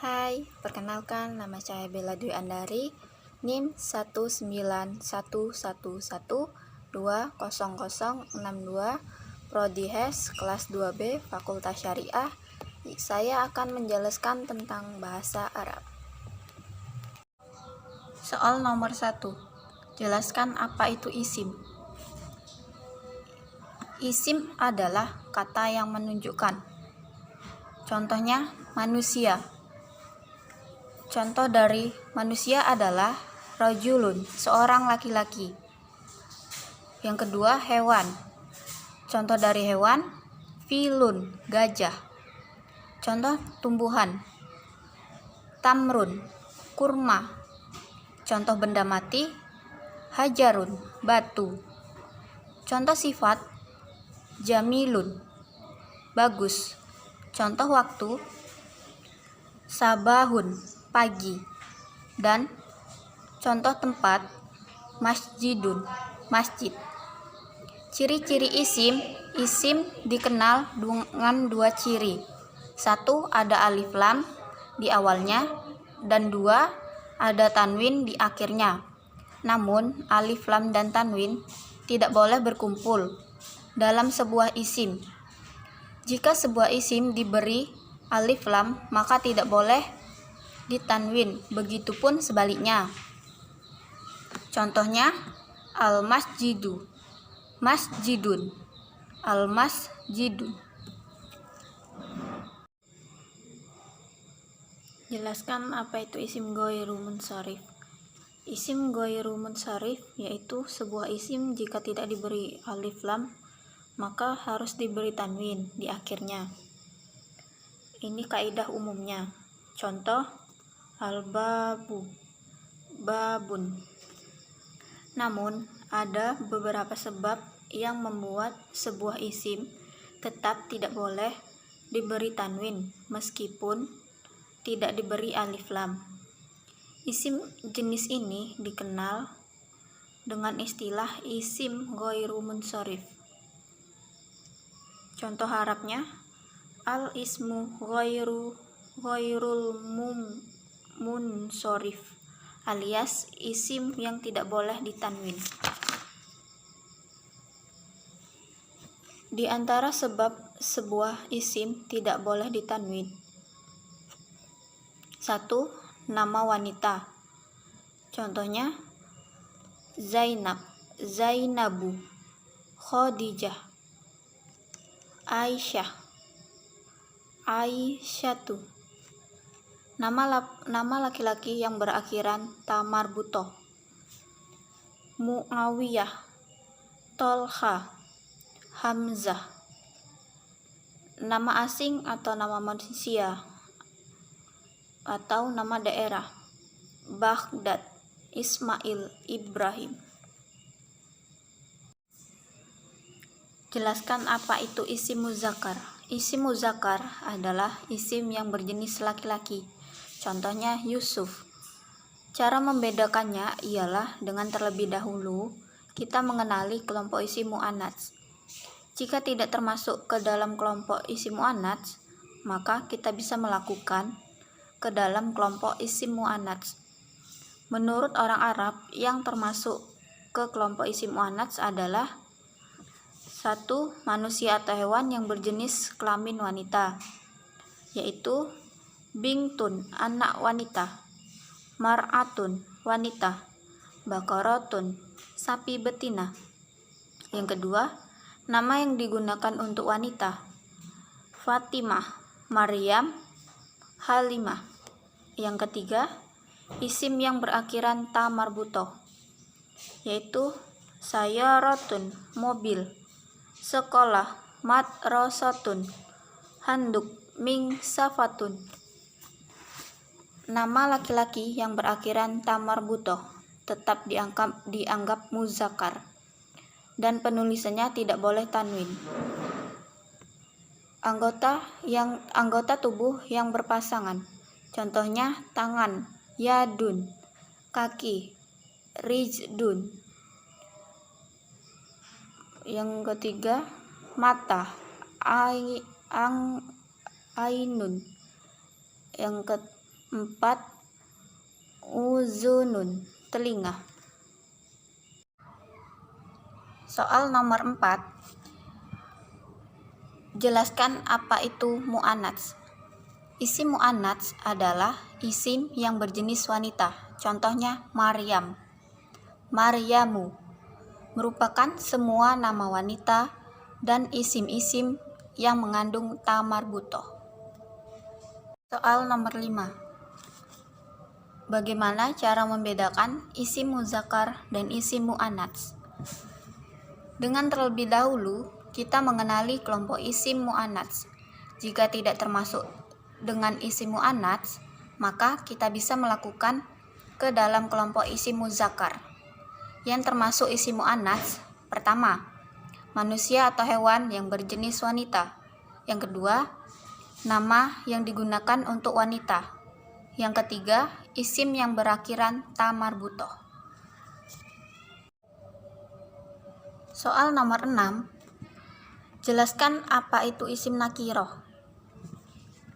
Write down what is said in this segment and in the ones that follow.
Hai, perkenalkan nama saya Bella Dwi Andari, NIM 19111200062, Prodi HES kelas 2B Fakultas Syariah. Saya akan menjelaskan tentang bahasa Arab. Soal nomor 1. Jelaskan apa itu isim. Isim adalah kata yang menunjukkan. Contohnya manusia. Contoh dari manusia adalah rajulun, seorang laki-laki. Yang kedua, hewan. Contoh dari hewan, filun, gajah. Contoh tumbuhan, tamrun, kurma. Contoh benda mati, hajarun, batu. Contoh sifat, jamilun, bagus. Contoh waktu, sabahun, pagi. Dan contoh tempat, masjidun, masjid. Ciri-ciri isim dikenal dengan dua ciri. 1, ada alif lam di awalnya, dan 2, ada tanwin di akhirnya. Namun alif lam dan tanwin tidak boleh berkumpul dalam sebuah isim. Jika sebuah isim diberi alif lam, maka tidak boleh ditanwin, begitupun sebaliknya. Contohnya al-masjidu, masjidun, al-masjidun. Jelaskan apa itu isim ghairu munsharif. Isim ghairu munsharif yaitu sebuah isim jika tidak diberi alif lam, maka harus diberi tanwin di akhirnya. Ini kaidah umumnya. Contoh al-babu, babun. Namun ada beberapa sebab yang membuat sebuah isim tetap tidak boleh diberi tanwin meskipun tidak diberi alif lam. Isim jenis ini dikenal dengan istilah isim ghairu munsharif. Contoh Arabnya, al-ismu ghairul munsharif, alias isim yang tidak boleh ditanwin. Di antara sebab sebuah isim tidak boleh ditanwin: 1, nama wanita. Contohnya Zainab, Zainabu, Khadijah, Aisyah, Aisyatu. Nama laki-laki yang berakhiran ta marbutoh: Muawiyah, Tolha, Hamzah. Nama asing atau nama manusia atau nama daerah: Baghdad, Ismail, Ibrahim. Jelaskan apa itu isim muzakkar. Isim muzakkar adalah isim yang berjenis laki-laki. Contohnya Yusuf. Cara membedakannya ialah dengan terlebih dahulu kita mengenali kelompok isim muannats. Jika tidak termasuk ke dalam kelompok isim muannats, maka kita bisa melakukan ke dalam kelompok isim muannats. Menurut orang Arab, yang termasuk ke kelompok isim muannats adalah 1, manusia atau hewan yang berjenis kelamin wanita, yaitu bintun, anak wanita, mar'atun, wanita, bakorotun, sapi betina. Yang kedua, nama yang digunakan untuk wanita: Fatimah, Maryam, Halimah. Yang ketiga, isim yang berakhiran ta marbutoh, yaitu sayaratun, mobil, sekolah, madrasatun, handuk, mingsafatun. Nama laki-laki yang berakhiran ta marbutoh tetap dianggap muzakkar dan penulisannya tidak boleh tanwin. Anggota tubuh yang berpasangan. Contohnya tangan, yadun, kaki, rijdun. Yang ketiga, mata, ainun. Yang 4. Uzunun, telinga. Soal nomor 4. Jelaskan apa itu mu'annats. Isim mu'annats adalah isim yang berjenis wanita. Contohnya Maryam, Maryamu, merupakan semua nama wanita dan isim-isim yang mengandung ta marbutoh. Soal nomor 5. Bagaimana cara membedakan isim muzakkar dan isim mu'annats? Dengan terlebih dahulu kita mengenali kelompok isim mu'annats. Jika tidak termasuk dengan isim mu'annats, maka kita bisa melakukan ke dalam kelompok isim muzakkar. Yang termasuk isim mu'annats, pertama, manusia atau hewan yang berjenis wanita. Yang kedua, nama yang digunakan untuk wanita. Yang ketiga, isim yang berakhiran ta marbutoh. Soal nomor 6. Jelaskan apa itu isim nakiroh.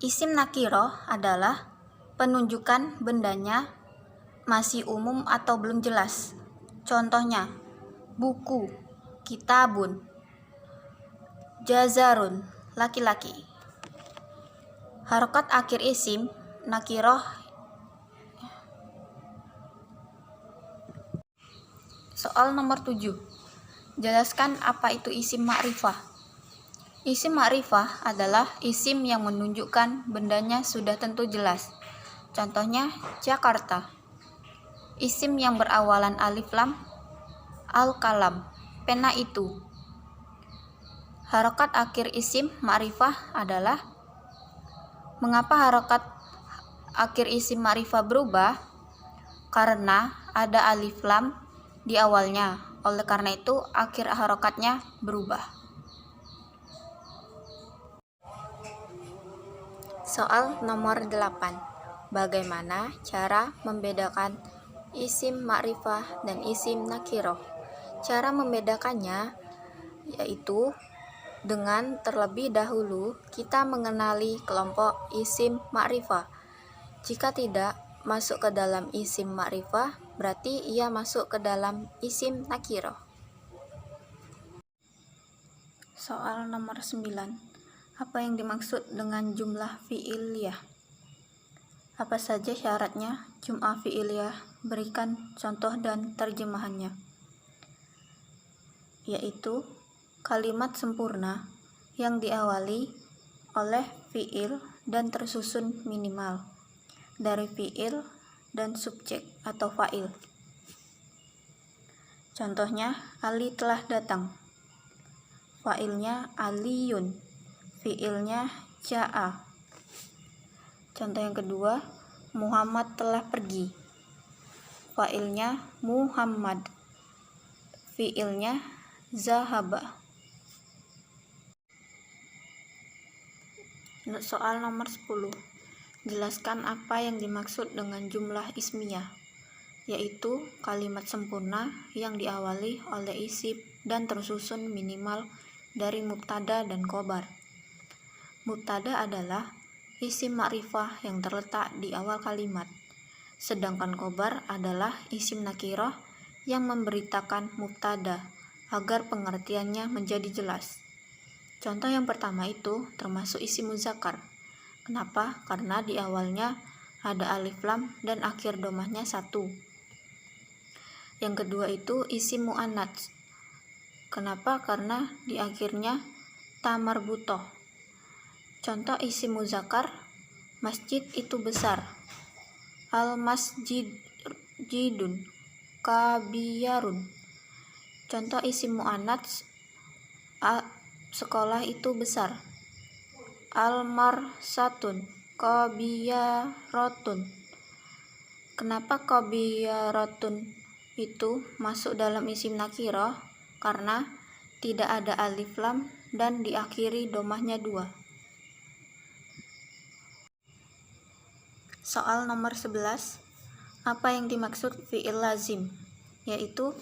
Isim nakiroh adalah penunjukan bendanya masih umum atau belum jelas. Contohnya, buku, kitabun, jazarun, laki-laki. Harokat akhir isim nakiroh. Soal nomor 7. Jelaskan apa itu isim ma'rifah. Isim ma'rifah adalah isim yang menunjukkan bendanya sudah tentu jelas. Contohnya, Jakarta. Isim yang berawalan alif lam, al-kalam, pena itu. Harokat akhir isim ma'rifah adalah, mengapa harokat akhir isim ma'rifah berubah? Karena ada alif lam di awalnya. Oleh karena itu, akhir harokatnya berubah. Soal nomor 8. Bagaimana cara membedakan isim ma'rifah dan isim nakiroh? Cara membedakannya yaitu dengan terlebih dahulu kita mengenali kelompok isim ma'rifah. Jika tidak masuk ke dalam isim ma'rifah, berarti ia masuk ke dalam isim nakiroh. Soal nomor 9. Apa yang dimaksud dengan jumlah fi'iliyah? Apa saja syaratnya jumlah fi'iliyah? Berikan contoh dan terjemahannya. Yaitu kalimat sempurna yang diawali oleh fi'il dan tersusun minimal dari fi'il dan subjek atau fa'il. Contohnya, Ali telah datang. Fa'ilnya aliyun, fi'ilnya ja'a. Contoh yang kedua, Muhammad telah pergi. Fa'ilnya Muhammad, fi'ilnya zahaba. Soal nomor 10. Jelaskan apa yang dimaksud dengan jumlah ismiyah, yaitu kalimat sempurna yang diawali oleh isim dan tersusun minimal dari mubtada dan khobar. Mubtada adalah isim ma'rifah yang terletak di awal kalimat, sedangkan khobar adalah isim nakiroh yang memberitakan mubtada agar pengertiannya menjadi jelas. Contoh yang pertama itu termasuk isim muzakkar. Kenapa? Karena di awalnya ada alif lam dan akhir domahnya 1. Yang kedua itu isim mu'annats. Kenapa? Karena di akhirnya ta marbutoh. Contoh isim muzakkar, masjid itu besar. Al-masjidun kabiyarun. Contoh isim mu'annats, sekolah itu besar. Al-marsatun kabiyarotun. Kenapa kabiyarotun itu masuk dalam isim nakiroh? Karena tidak ada alif lam dan diakhiri domahnya 2. Soal nomor 11. Apa yang dimaksud fi'il lazim? Yaitu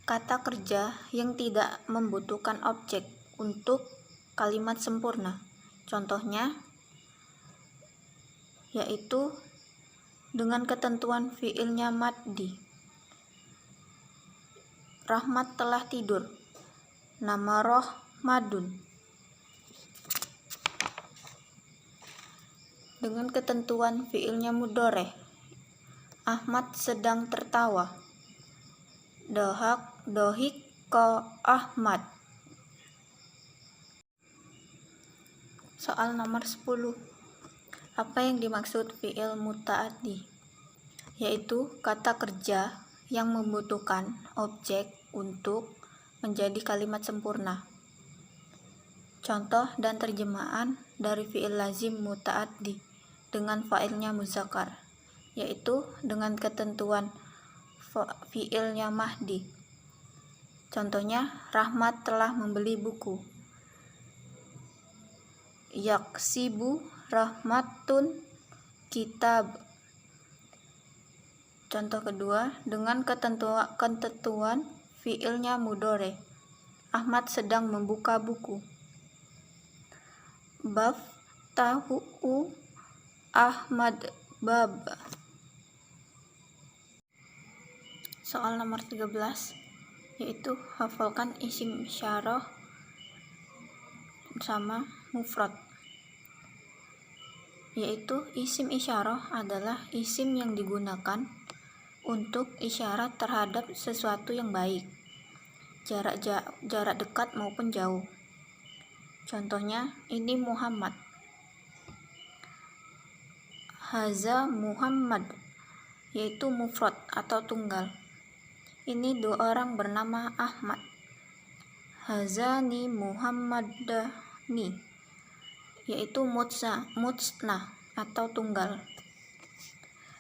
kata kerja yang tidak membutuhkan objek untuk kalimat sempurna. Contohnya yaitu dengan ketentuan fiilnya maddi. Rahmat telah tidur. Nama Rohmadun. Dengan ketentuan fiilnya mudhoreh. Ahmad sedang tertawa. Dohik ko Ahmad. Soal nomor 10. Apa yang dimaksud fiil muta'addi? Yaitu kata kerja yang membutuhkan objek untuk menjadi kalimat sempurna. Contoh dan terjemahan dari fiil lazim muta'addi dengan fa'ilnya muzakkar, yaitu dengan ketentuan fiilnya mahdi. Contohnya, Rahmat telah membeli buku. Yaksibu Rahmatun kitab. Contoh kedua, dengan ketentuan fiilnya mudhoreh. Ahmad sedang membuka buku. Bab tahu Ahmad bab. Soal nomor 13, yaitu hafalkan isim isyarah sama mufrad. Yaitu isim isyarah adalah isim yang digunakan untuk isyarat terhadap sesuatu yang baik, jarak dekat maupun jauh. Contohnya, ini Muhammad. Haza Muhammad, yaitu mufrad atau tunggal. Ini dua orang bernama Ahmad. Hazani Muhammadani, yaitu mutsna atau tunggal.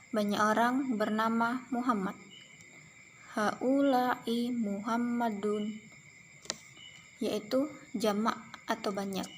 Banyak orang bernama Muhammad. Haula'i Muhammadun, yaitu jamak atau banyak.